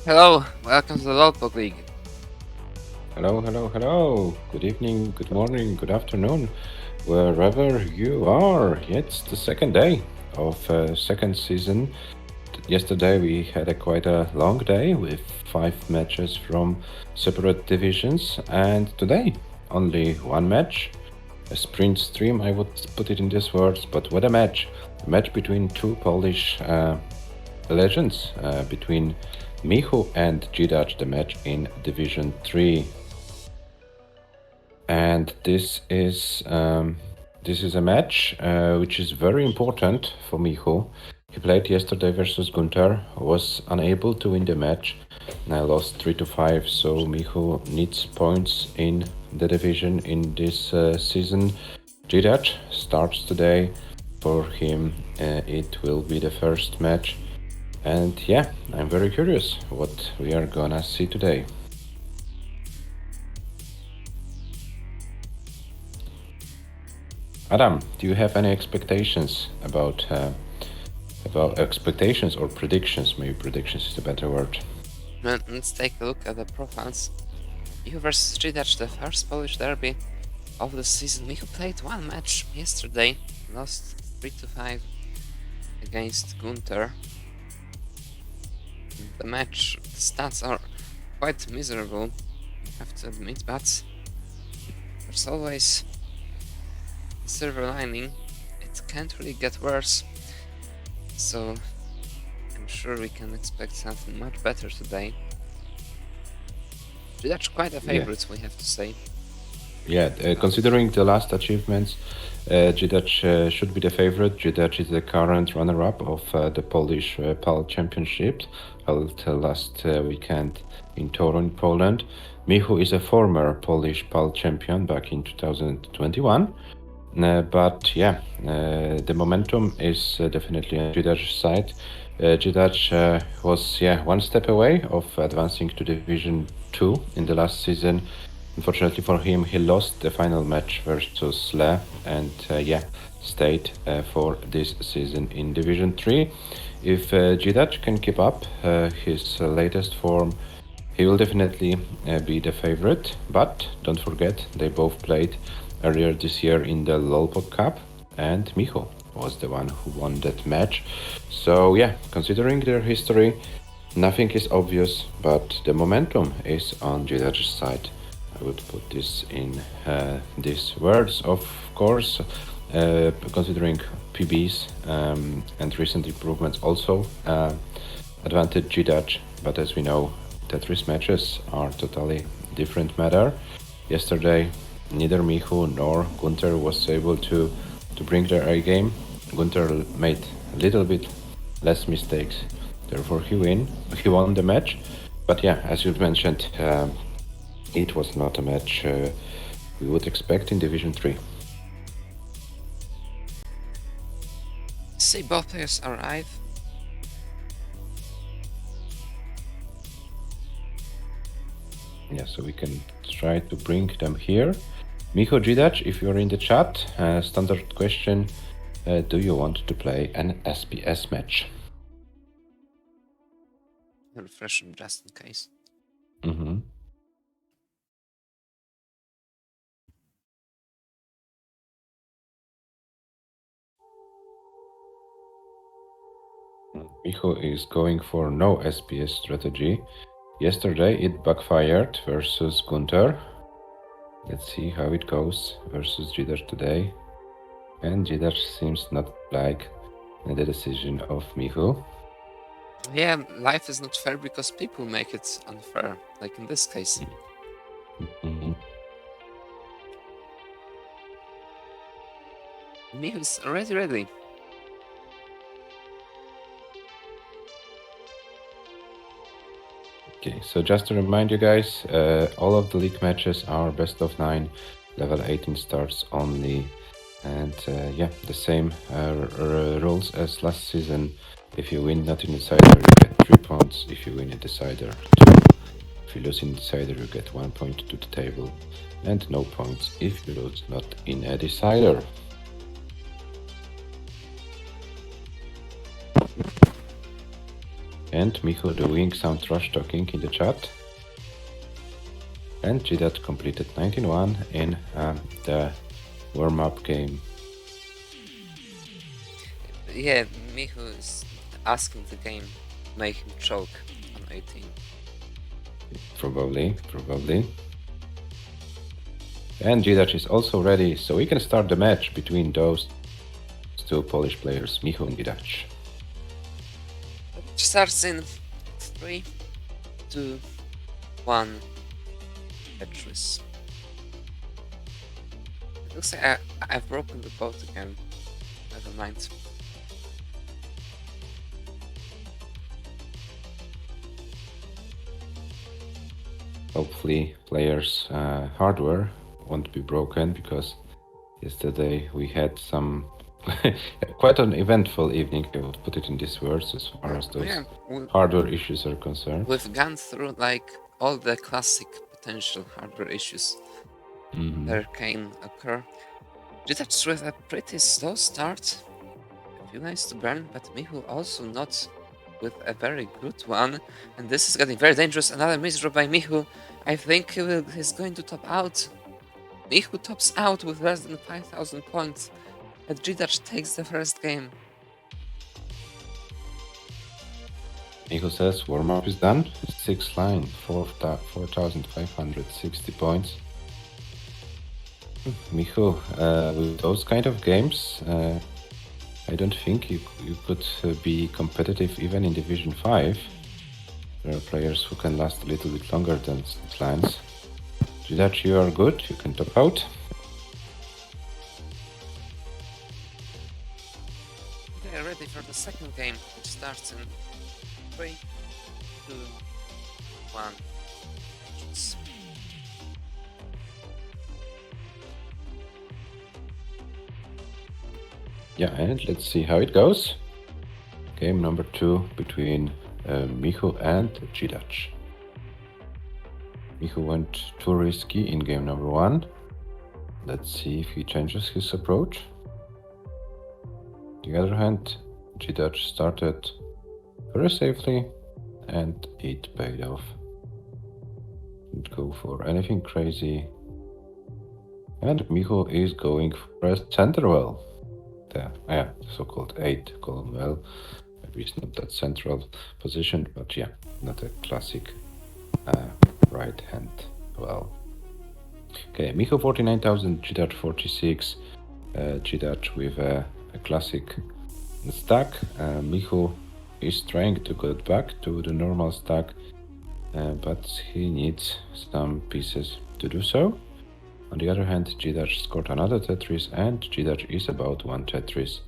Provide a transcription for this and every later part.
Hello, welcome to the Lolpog League. Hello, hello, hello. Good evening, good morning, good afternoon, wherever you are. It's the second day of second season. Yesterday we had quite a long day with 5 matches from separate divisions, and today only one match. A sprint stream, I would put it in these words, but what a match! A match between two Polish legends, between Michu and GDUDGE, the match in Division 3. And this is a match which is very important for Michu. He played yesterday versus Gunter, was unable to win the match, and I lost 3-5. So Michu needs points in the division in this season. GDUDGE starts today. For him, it will be the first match, and yeah, I'm very curious what we are gonna see today. Adam, do you have any expectations about expectations or predictions? Maybe predictions is a better word. Let's take a look at the profiles. Michu vs GDUDGE, the first Polish derby of the season. Michu played one match yesterday, lost 3-5 against Gunter. The match stats are quite miserable, I have to admit, but there's always a silver lining. It can't really get worse, so I'm sure we can expect something much better today. GDUDGE quite a favorite, we have to say. Yeah, considering the last achievements, GDUDGE should be the favorite. GDUDGE is the current runner-up of the Polish PAL Championship held last weekend in Toruń, Poland. Michu is a former Polish PAL champion back in 2021. But yeah, the momentum is definitely on GDUDGE's side. GDUDGE was one step away of advancing to Division 2 in the last season. Unfortunately for him, he lost the final match versus Le and stayed for this season in Division 3. If GDUDGE can keep up his latest form, he will definitely be the favorite. But don't forget, they both played earlier this year in the Lolpog Cup, and Michu was the one who won that match. So yeah, considering their history, nothing is obvious, but the momentum is on GDUDGE's side. I would put this in these words, of course, considering PBs and recent improvements also advantage GDUDGE, but as we know, Tetris matches are totally different matter. Yesterday, neither Michu nor Gunter was able to bring their A game. Gunter made a little bit less mistakes, therefore he won the match. But yeah, as you mentioned, it was not a match we would expect in Division 3. See both players arrive. Yeah, so we can try to bring them here. Michu GDUDGE, if you're in the chat, standard question, do you want to play an SPS match? Refresh them just in case. Mm-hmm. Michu is going for no SPS strategy. Yesterday it backfired versus Gunter. Let's see how it goes versus GDUDGE today. And GDUDGE seems not like the decision of Michu. Yeah, life is not fair because people make it unfair, like in this case. Mm-hmm. Michu is already ready. Okay, so just to remind you guys, all of the league matches are best of 9, level 18 starts only, and the same rules as last season. If you win not in Decider, you get 3 points. If you win in Decider, 2. If you lose in Decider, you get 1 point to the table, and no points if you lose not in a Decider. And Michu doing some trash talking in the chat. And GDUDGE completed 19-1 in the warm-up game. Yeah, Michu is asking the game to make him choke on 18. Probably. And GDUDGE is also ready, so we can start the match between those two Polish players, Michu and GDUDGE. It starts in 3, 2, 1. Tetris. It looks like I've broken the boat again. Never mind. Hopefully players' hardware won't be broken, because yesterday we had some quite an eventful evening, I would put it in these words, as far as those hardware issues are concerned. We've gone through like all the classic potential hardware issues that can occur. GDUDGE with a pretty slow start, a few lines to burn, but Michu also not with a very good one, and this is getting very dangerous. Another misdraw by Michu. I think he's going to top out. Michu tops out with less than 5,000 points, and GDUDGE takes the first game. Michu says warm-up is done. 6th line, 4,560 points. Michu, with those kind of games, I don't think you could be competitive even in Division 5. There are players who can last a little bit longer than 6 lines. GDUDGE, you are good, you can top out. They are ready for the second game, which starts in 3, 2, 1. Yeah, and let's see how it goes. Game number 2 between Michu and GDUDGE. Michu went too risky in game number 1. Let's see if he changes his approach. On the other hand, GDUDGE started very safely, and it paid off. Didn't go for anything crazy. And Michu is going for a center well. The so-called 8 column well. Maybe it's not that central position, but yeah, not a classic right hand well. Okay, Michu 49,000, GDUDGE 46. GDUDGE with a classic stack. Michu is trying to get back to the normal stack, but he needs some pieces to do so. On the other hand, GDUDGE scored another Tetris, and GDUDGE is about 1 Tetris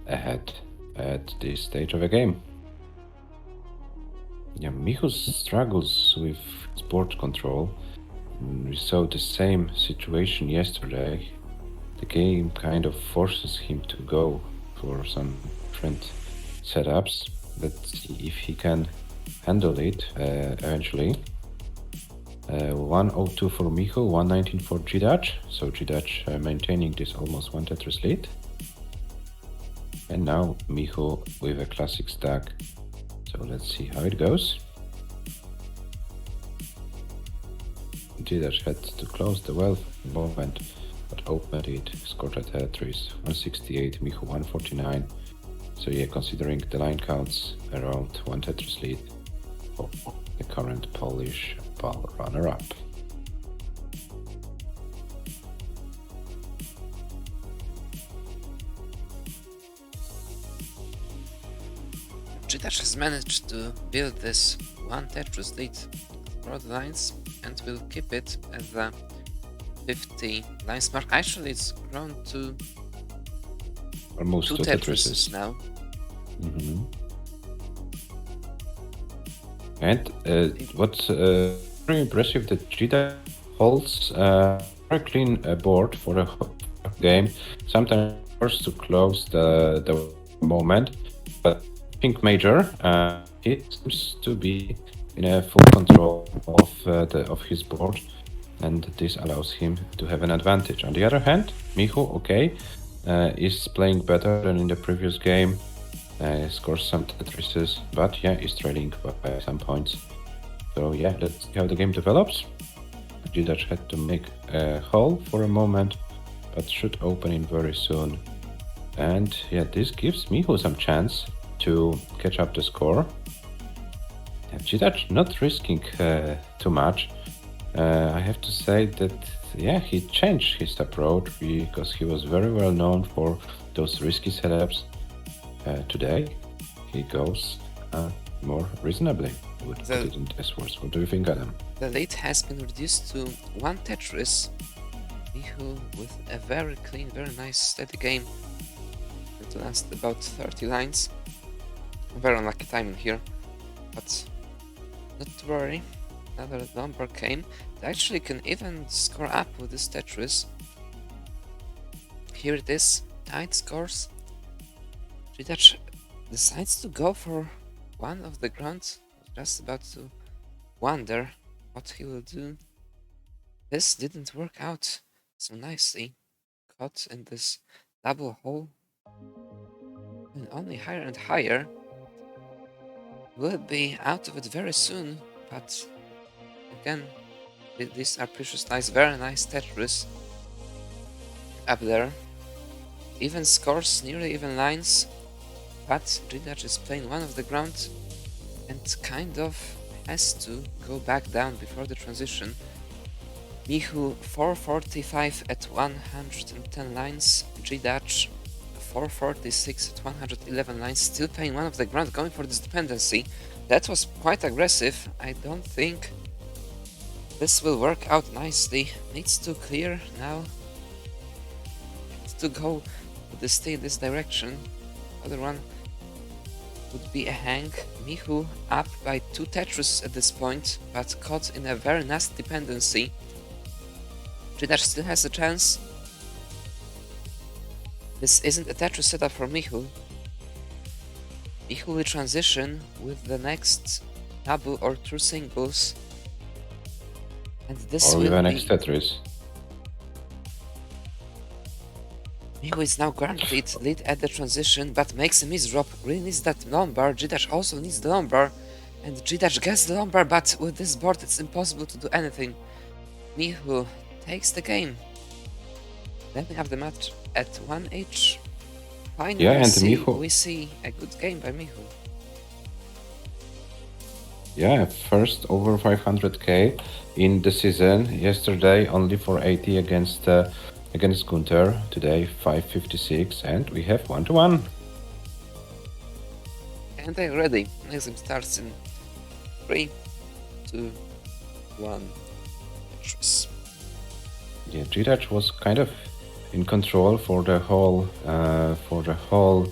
ahead at this stage of the game. Yeah, Michu struggles with board control. We saw the same situation yesterday. The game kind of forces him to go for some different setups. Let's see if he can handle it eventually. 102 for Michu, 119 for GDUDGE. So GDUDGE maintaining this almost 1 Tetris lead. And now Michu with a classic stack. So let's see how it goes. GDUDGE had to close the well moment, but opened it, scored a Tetris, 168, Michu 149. So yeah, considering the line counts, around 1 Tetris lead for the current Polish ball runner-up. GDUDGE has managed to build this 1 Tetris lead broad lines, and will keep it at the 50 lines mark. Actually, it's grown to almost 2 Tetrises now. And what's very impressive, that GDUDGE holds a very clean board for a game. Sometimes forced to close the moment, but Pink Major, it seems to be in a full control of his board, and this allows him to have an advantage. On the other hand, Michu, is playing better than in the previous game. scores some Tetrises, but yeah, is trailing by some points. So yeah, let's see how the game develops. GDUDGE had to make a hole for a moment, but should open in very soon. And yeah, this gives MICHU some chance to catch up the score. GDUDGE not risking too much. I have to say that yeah, he changed his approach because he was very well known for those risky setups. Today, he goes more reasonably. I would put it in this words. What do you think, Adam? The lead has been reduced to 1 Tetris. MICHU with a very clean, very nice, steady game. It lasts about 30 lines. Very unlucky timing here, but not to worry. Another number came. They actually can even score up with this Tetris. Here it is, tight scores. GDUDGE decides to go for one of the ground. Just about to wonder what he will do. This didn't work out so nicely. Caught in this double hole. And only higher and higher. Will be out of it very soon, but again, these are precious nice, very nice Tetris up there. Even scores, nearly even lines, but GDUDGE is playing one of the ground and kind of has to go back down before the transition. MICHU 445 at 110 lines, GDUDGE 446 at 111 lines, still playing one of the ground, going for this dependency. That was quite aggressive. I don't think this will work out nicely. Needs to clear now. Needs to go with the stay this direction. Other one would be a hang. MICHU up by 2 Tetris at this point, but caught in a very nasty dependency. GDUDGE still has a chance. This isn't a Tetris setup for MICHU. MICHU will transition with the next double or 2 singles. And this or will with the be... next Tetris. MICHU is now guaranteed lead at the transition, but makes a misdrop. Really needs that lumbar. GDUDGE also needs the lumbar. And GDUDGE gets the lumbar, but with this board it's impossible to do anything. MICHU takes the game. Wrapping up the match at 1H. Finally, Yeah, and MICHU... we see a good game by MICHU. Yeah, first over 500k in the season. Yesterday only 480 against Gunther. Today 556, and we have 1-1. And they're ready. Next game starts in 3, 2, 1. Tetris. Yeah, GDUDGE was kind of in control for the whole, not for the whole,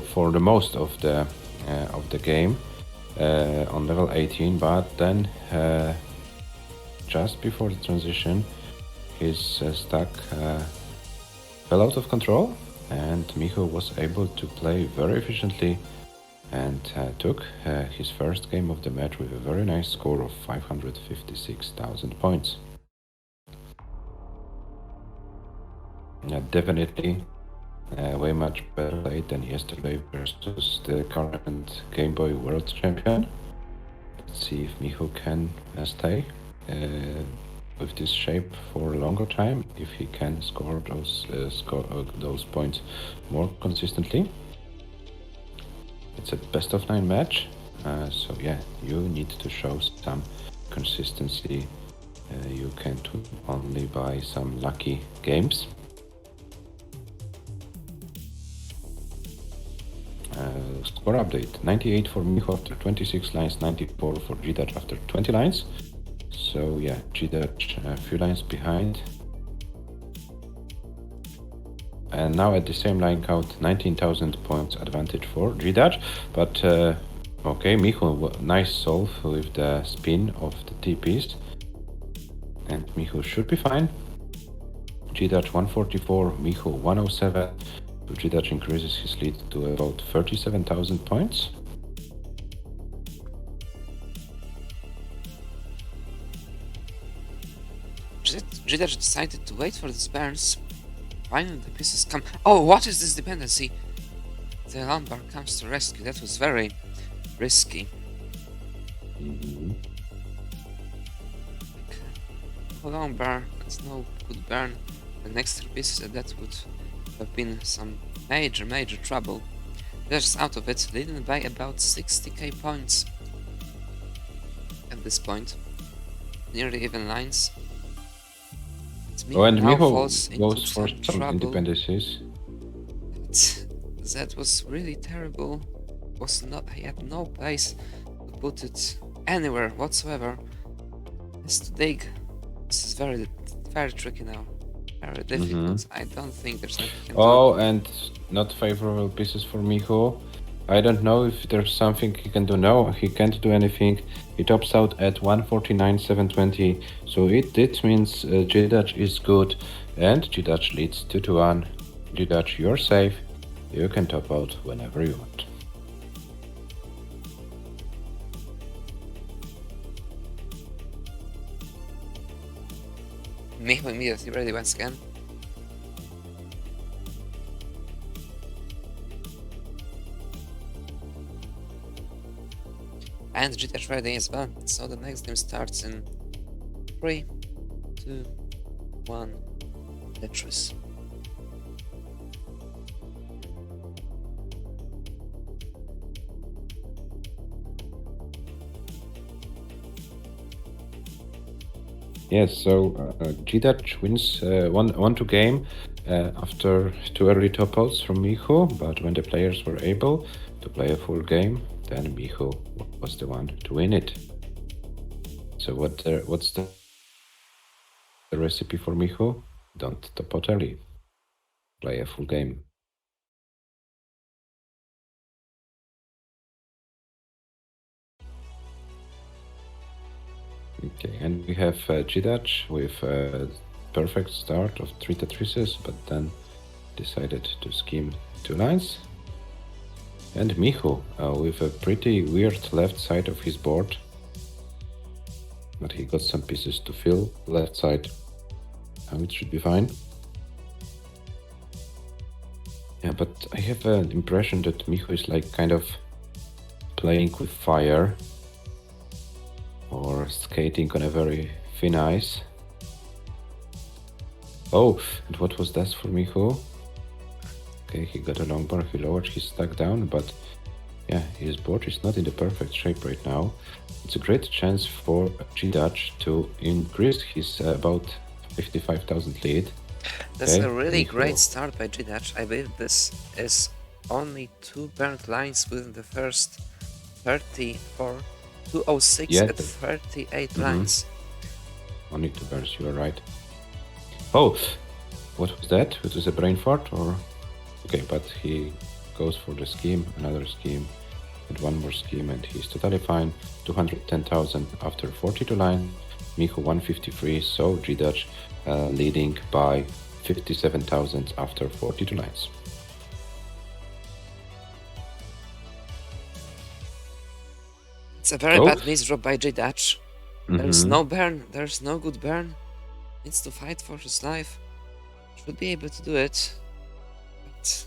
for the most of the game on level 18, but then just before the transition, his stack fell out of control, and MICHU was able to play very efficiently and took his first game of the match with a very nice score of 556,000 points. Yeah, definitely way much better played than yesterday versus the current Game Boy World Champion. Let's see if MICHU can stay with this shape for a longer time, if he can score those points more consistently. It's a best of 9 match, so yeah, you need to show some consistency. You can't win only by some lucky games. Score update: 98 for MICHU after 26 lines, 94 for GDUDGE after 20 lines. So yeah, GDUDGE a few lines behind. And now at the same line count, 19,000 points advantage for GDUDGE. But okay, MICHU, nice solve with the spin of the T-piece. And MICHU should be fine. GDUDGE 144, MICHU 107. So GDUDGE increases his lead to about 37,000 points. GDUDGE decided to wait for this burns. Finally, the pieces come. Oh, what is this dependency? The lumbar comes to rescue. That was very risky. Mhm. No lumbar, there's no good burn. The next 3 pieces, that would have been some major trouble. They're just out of it, leading by about 60k points at this point. Nearly even lines. Oh, and now Miho falls into goes for some some trouble. independencies. That was really terrible. He had no place to put it anywhere whatsoever. Has to dig. This is very tricky now. Very difficult. I don't think there's anything he can Oh, and not favorable pieces for Miho. I don't know if there's something he can do. No, he can't do anything. He tops out at 149,720. So it means GDUDGE is good, and GDUDGE leads 2-1. GDUDGE, you're safe. You can top out whenever you want. Miho immediately ready once again. And GDUDGE ready as well. So the next game starts in 3, 2, 1, Tetris. Yes, so GDUDGE wins 1-2 game after 2 early top outs from Miho, but when the players were able to play a full game, then Miho was the one to win it. So what's the recipe for Miho? Don't top out early. Play a full game. Okay, and we have GDUDGE with a perfect start of 3 Tetrises, but then decided to scheme 2 lines. And Miho with a pretty weird left side of his board. But he got some pieces to fill left side. And it should be fine. Yeah, but I have an impression that Miho is like kind of playing with fire or skating on a very thin ice. Oh, and what was that for Miho? Okay, he got a long bar, he lowered his stack down, but yeah, his board is not in the perfect shape right now. It's a great chance for GDUDGE to increase his about 55,000 lead. That's Okay, a really Miho. great start by GDUDGE. I believe this is only 2 burnt lines within the first 34, 206 Yeah, at 38 lines. Only 2 burns, you are right. Oh, what was that? It was a brain fart or? Okay, but he goes for the scheme, another scheme, and one more scheme, and he's totally fine. 210,000 after 42 lines. Miho 153, so GDUDGE leading by 57,000 after 42 lines. It's a very bad misdrop by GDUDGE. There's no burn, there's no good burn. Needs to fight for his life. Should be able to do it. But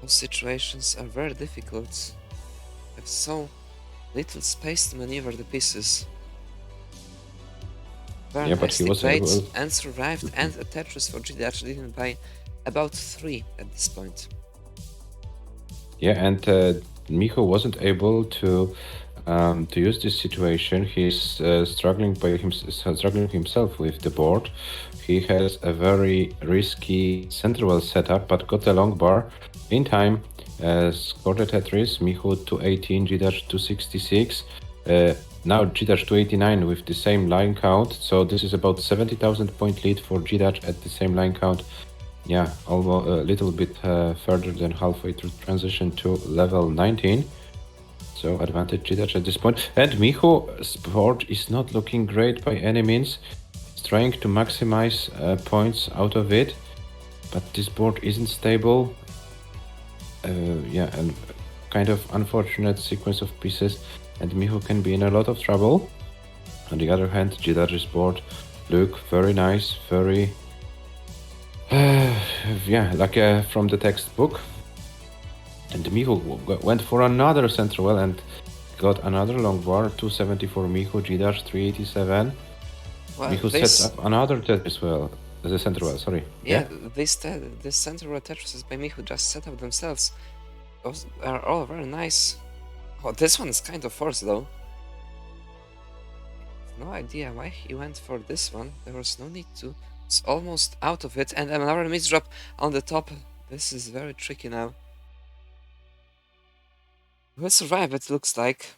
those situations are very difficult. You have so little space to maneuver the pieces. Very Yeah, but he nicely was played able. and survived, and a Tetris for GDUDGE leading by about 3 at this point. Yeah, and Miho wasn't able to use this situation. He's struggling himself with the board. He has a very risky central setup, but got a long bar in time. Scored a Tetris. Miho 218, GDUDGE 266. Now GDUDGE 289 with the same line count. So this is about 70,000 point lead for GDUDGE at the same line count. Yeah, almost a little bit further than halfway through transition to level 19. So advantage GDUDGE at this point. And Miho's board is not looking great by any means. He's trying to maximize points out of it, but this board isn't stable. Yeah, and kind of unfortunate sequence of pieces, and Miho can be in a lot of trouble. On the other hand, GDUDGE's board look very nice, very Yeah, like from the textbook. And Michu went for another center well and got another long bar, 274 Michu, GDUDGE 387. Well, Michu sets up another Tetris well, the center well, sorry. Yeah, this center row Tetrises by Michu just set up themselves. Those are all very nice. Oh, this one is kind of forced though. No idea why he went for this one. There was no need to. It's almost out of it, and another misdrop on the top. This is very tricky now. We'll survive, it looks like.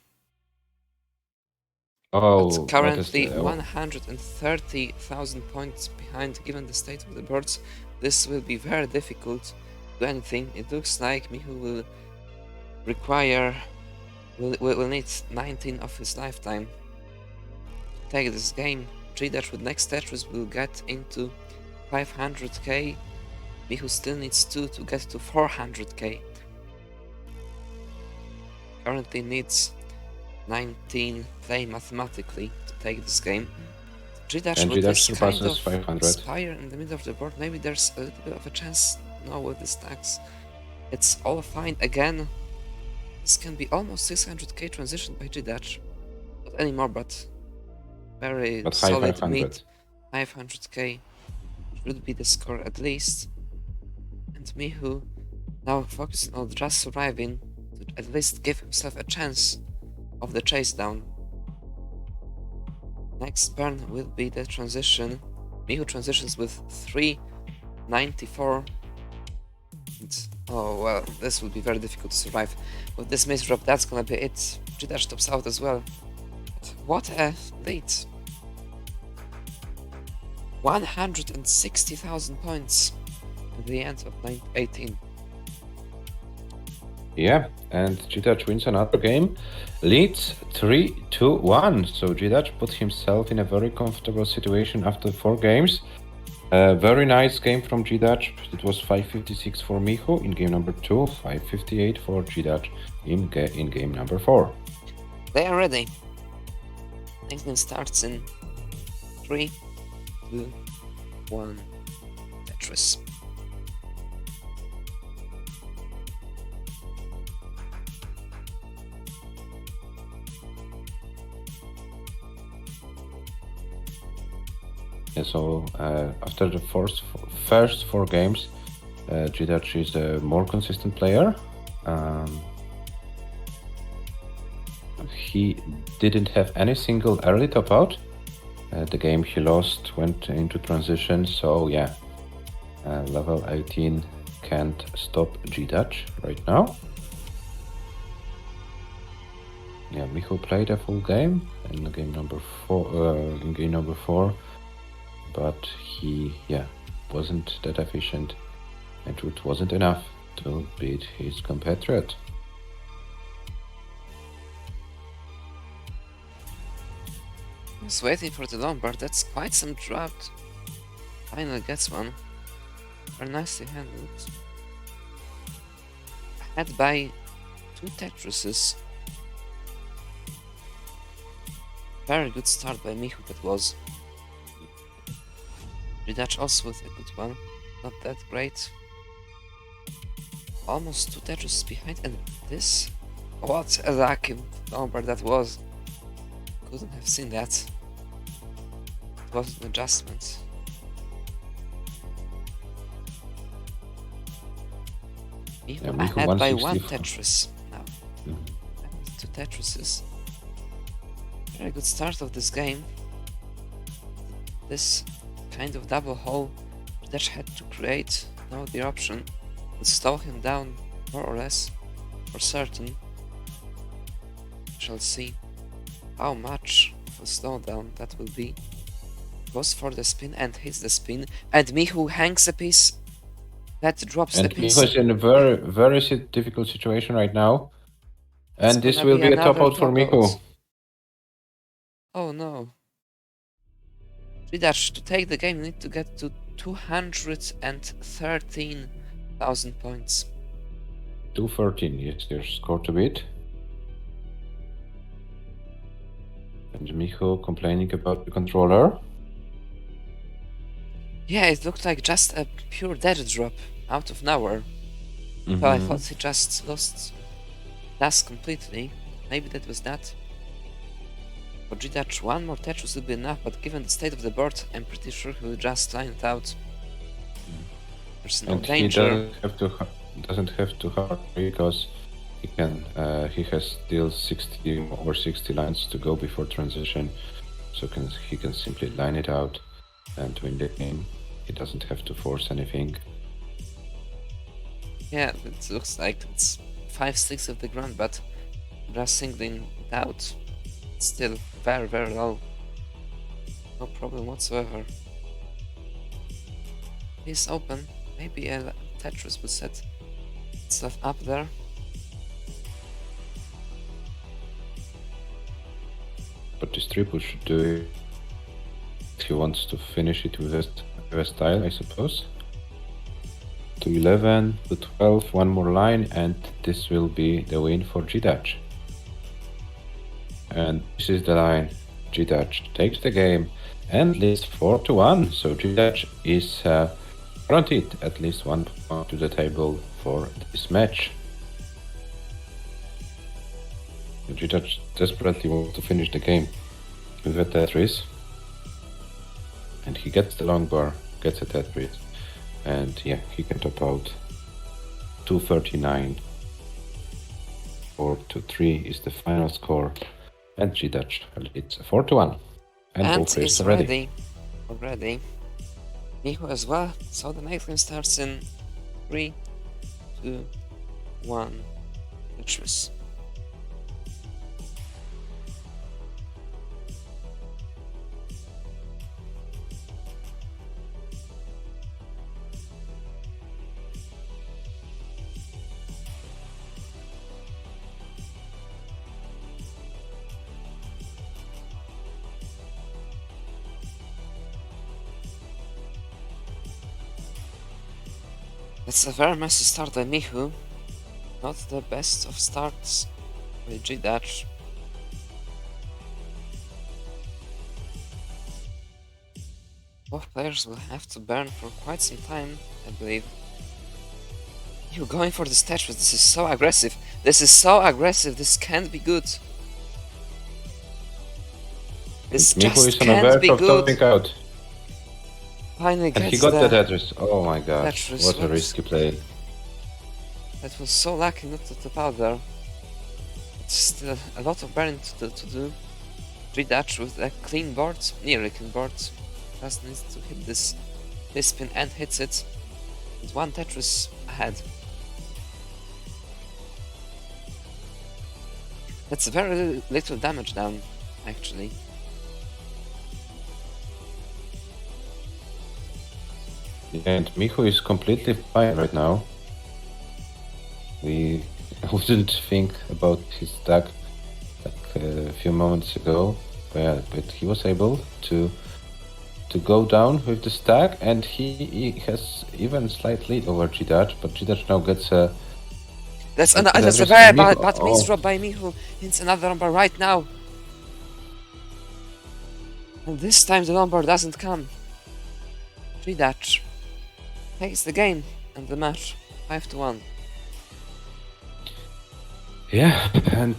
Oh, but currently 130,000 points behind. Given the state of the boards, this will be very difficult to do anything. It looks like Michu will need 19 of his lifetime to take this game. GDUDGE with next Tetris will get into 500k. Michu still needs 2 to get to 400k. Currently needs 19 play mathematically to take this game. GDUDGE with this kind of 500. spire in the middle of the board, maybe there's a little bit of a chance. No, with the stacks, it's all fine again. This can be almost 600k transition by GDUDGE. Not anymore, but very solid mid 500k should be the score at least. And Michu now focusing on just surviving to at least give himself a chance of the chase down. Next turn will be the transition. Michu transitions with 394. And, oh well, this will be very difficult to survive. With this misdrop, that's gonna be it. GDUDGE tops out as well. But what a lead! 160,000 points at the end of 18. Yeah, and GDUDGE wins another game, leads 3-1. So GDUDGE put himself in a very comfortable situation after 4 games. Very nice game from GDUDGE. It was 556 for Michu in game number 2, 558 for GDUDGE in game number 4. They are ready. Next game starts in 3, 2, 1. Tetris. Yeah, so after the first 4 games, GDUDGE is a more consistent player. He didn't have any single early top out. The game he lost went into transition, so yeah, level 18 can't stop GDUDGE right now. Yeah, Michu played a full game in game number 4. But he, wasn't that efficient, and it wasn't enough to beat his compatriot. I was waiting for the Lombard. That's quite some drought. Finally gets one. Very nicely handled. Ahead by 2 Tetrises. Very good start by Michu that was. GDUDGE also with a good one. Not that great. Almost 2 Tetrises behind, and this... What a lucky number that was. Couldn't have seen that. It was an adjustment. Michu ahead by 1 Tetris now. 2 Tetrises. Very good start of this game. This kind of double hole GDUDGE had to create. Now the option would slow him down more or less, for certain. We shall see how much of a slowdown that will be. Goes for the spin and hits the spin, and Michu hangs a piece. That drops the piece. And Michu is in a very, very difficult situation right now. And this will be a top out for Michu. Oh no. GDUDGE, to take the game, you need to get to 213,000 points. 213, yes, your score to beat. And Michu complaining about the controller. Yeah, it looked like just a pure dead drop out of nowhere. So I thought he just lost dust completely. Maybe that was that. For GDUDGE, one more Tetris would be enough, but given the state of the board, I'm pretty sure he will just line it out. There's no And danger. he doesn't have to hurry because he has still 60 lines to go before transition, so he can simply line it out and win the game. He doesn't have to force anything. Yeah, it looks like it's 5/6 of the ground, but just singling it out. It's still very, very low. No problem whatsoever. He's open. Maybe a Tetris will set itself up there. But this triple should do it. He wants to finish it with a style, I suppose. To 11, to 12, one more line, and this will be the win for GDUDGE. And this is the line. GDUDGE takes the game and leads 4-1. So GDUDGE is guaranteed at least 1 point to the table for this match. GDUDGE desperately wants to finish the game with a Tetris. And he gets the long bar, gets a Tetris. And yeah, he can top out 239. 4-3 is the final score. And GDUDGE leads 4-1. And all players it's are ready. already. Michu as well. So the night game starts in 3, 2, 1. Tetris. It's a very messy start by Michu. Not the best of starts by GDUDGE. Both players will have to burn for quite some time, I believe. You're going for this Tetris. This is so aggressive. This is so aggressive. This can't be good. This Michu is just on the can't verge be of good. topping out. Finally And he gets got the the Tetris. Oh my gosh, Tetris. what a risky play. That was so lucky not to top out there. It's still a lot of burning to do. GDUDGE with a clean board, nearly clean board. Just needs to hit this spin and hits it. With one Tetris ahead. That's very little damage down, actually. And Michu is completely fine right now. We wouldn't think about his stack like a few moments ago, but he was able to go down with the stack, and he has even slight lead over GDUDGE, but GDUDGE now gets a... That's a very bad misdrop by Michu. It's another number right now. And this time the number doesn't come. GDUDGE takes the game and the match 5-1. Yeah, and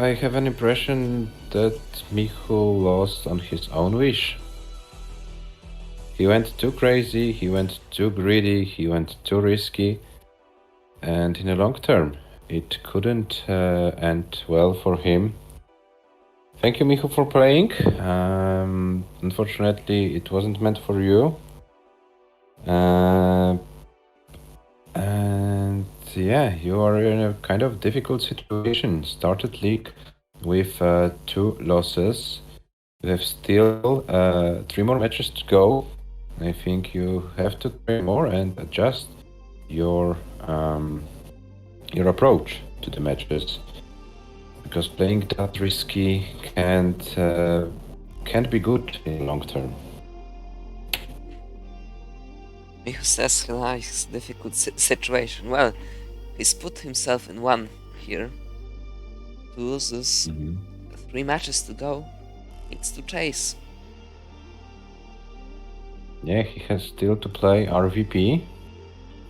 I have an impression that Michu lost on his own wish. He went too crazy, he went too greedy, he went too risky, and in the long term, it couldn't end well for him. Thank you, Michu, for playing. Unfortunately, it wasn't meant for you. And yeah, you are in a kind of difficult situation. Started league with 2 losses. You have still 3 more matches to go. I think you have to train more and adjust your approach to the matches, because playing that risky can't be good in the long term. Michu says he likes difficult situation. Well, he's put himself in one here. He loses 3 matches to go. Needs to chase. Yeah, he has still to play RVP,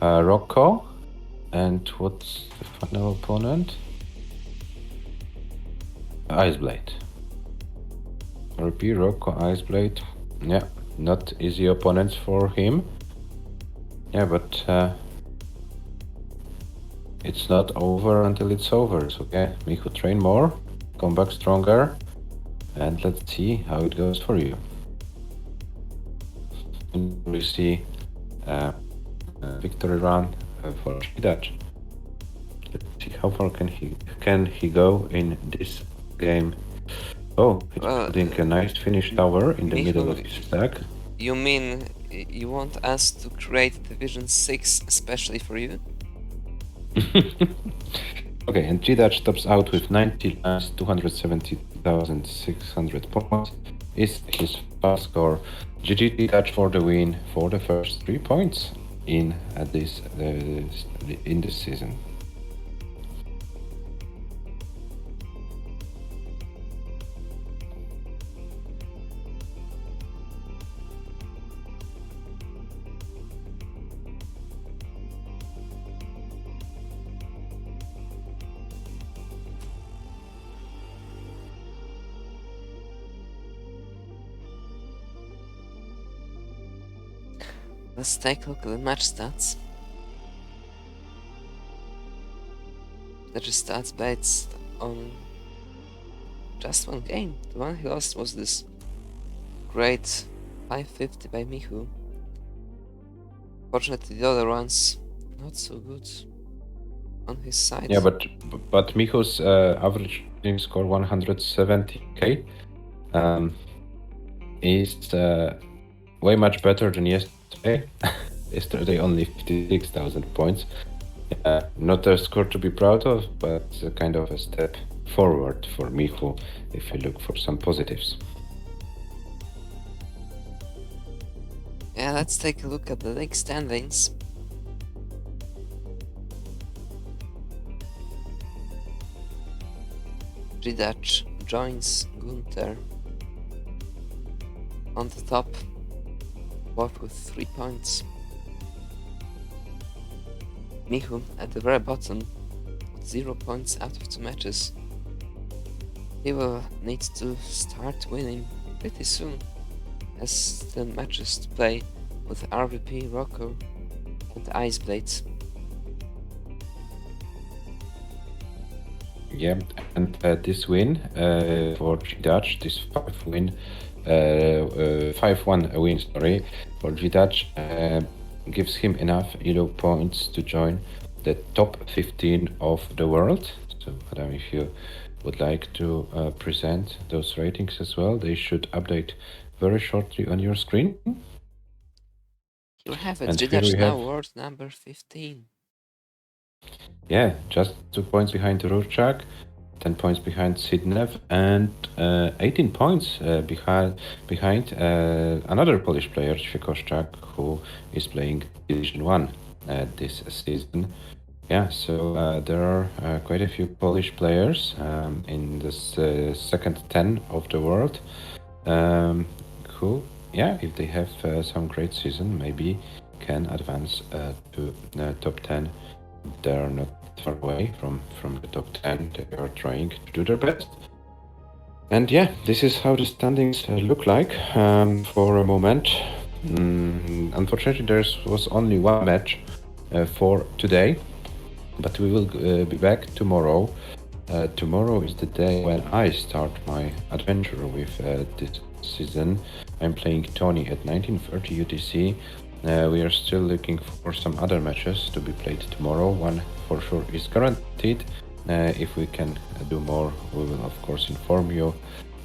Rocco, and what's the final opponent? Iceblade. RVP, Rocco, Iceblade. Yeah, not easy opponents for him. Yeah, but it's not over until it's over. So yeah, Michu, train more, come back stronger, and let's see how it goes for you. And we see a victory run for GDUDGE. Let's see how far can he go in this game. Oh, it's building a nice finish tower in the middle of his stack. You mean you want us to create Division 6 especially for you? Okay, and GDUDGE tops out with 90 lines, 270,600 points. Is his fast score. GG GDUDGE for the win for the first 3 points in this season. Let's take a look at the match stats. The stats based on just one game. The one he lost was this great 550 by Michu. Fortunately, the other ones not so good on his side. Yeah, but Michu's average score 170k is way much better than yesterday. Yesterday only 56,000 points. Not a score to be proud of, but a kind of a step forward for Michu if you look for some positives. Yeah, let's take a look at the league standings. GDUDGE joins Gunther on the top, both with 3 points. Michu at the very bottom with 0 points out of 2 matches. He will need to start winning pretty soon, as still matches to play with RVP, Rocco and Iceblade. Yeah, and this win for GDUDGE, this 5-1 win, sorry, for GDUDGE gives him enough elo points to join the top 15 of the world. So, Adam, if you would like to present those ratings as well, they should update very shortly on your screen. You have it, GDUDGE now world number 15. Yeah, just 2 points behind Rurchak, 10 points behind Sidnev, and 18 points behind another Polish player, Świekoszczak, who is playing Division 1 this season. Yeah, so there are quite a few Polish players in this second 10 of the world who, yeah, if they have some great season, maybe can advance to top 10. They are not far away from the top 10. They are trying to do their best. And yeah, this is how the standings look like for a moment. Unfortunately, there was only one match for today, but we will be back tomorrow. Tomorrow is the day when I start my adventure with this season. I'm playing Tony at 1930 UTC. We are still looking for some other matches to be played tomorrow. One for sure is guaranteed. If we can do more, we will of course inform you.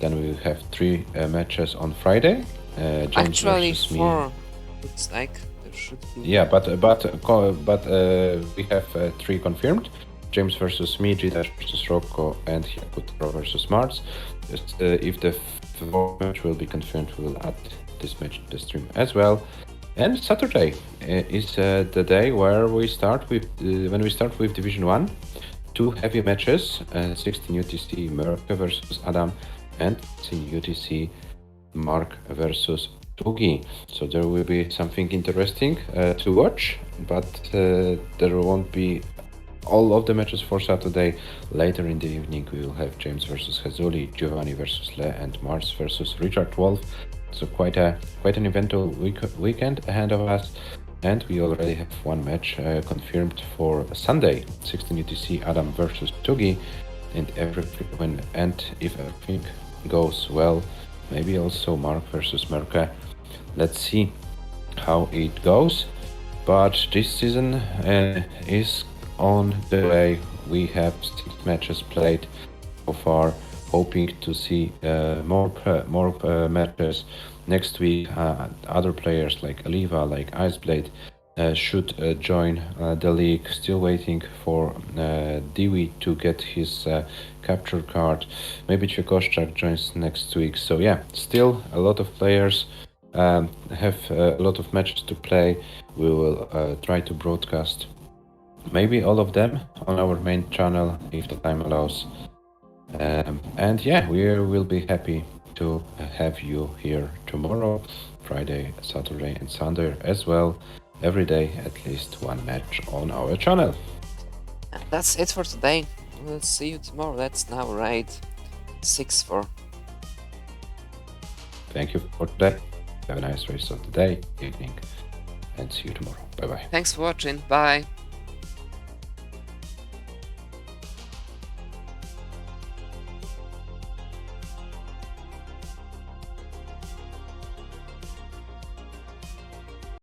Then we will have 3 matches on Friday. James Actually, versus 4. Me. Looks like there should be. Yeah, but we have 3 confirmed. James versus me, GDUDGE versus Rocco, and Yakutro versus Mars. If the 4th match will be confirmed, we will add this match to the stream as well. And Saturday is the day where we start with when we start with Division 1. 2 heavy matches: 16 UTC Merck versus Adam, and 16 UTC Mark versus Tugi. So there will be something interesting to watch, but there won't be all of the matches for Saturday. Later in the evening, we will have James versus Hazuli, Giovanni versus Le, and Mars versus Richard Wolf. So quite an eventful weekend ahead of us. And we already have one match confirmed for Sunday, 16 UTC Adam versus Tugi. And if everything goes well, maybe also Mark versus Merke. Let's see how it goes. But this season is on the way. We have 6 matches played so far, hoping to see more matches next week. Other players like Aliva, like Iceblade, should join the league. Still waiting for Dewey to get his capture card. Maybe Czekoszczak joins next week. So yeah, still a lot of players have a lot of matches to play. We will try to broadcast maybe all of them on our main channel if the time allows. And yeah, we will be happy to have you here tomorrow, Friday, Saturday, and Sunday as well. Every day, at least one match on our channel. And that's it for today. We'll see you tomorrow. Let's now raid 6-4. Thank you for today. Have a nice rest of the day, evening, and see you tomorrow. Bye bye. Thanks for watching. Bye.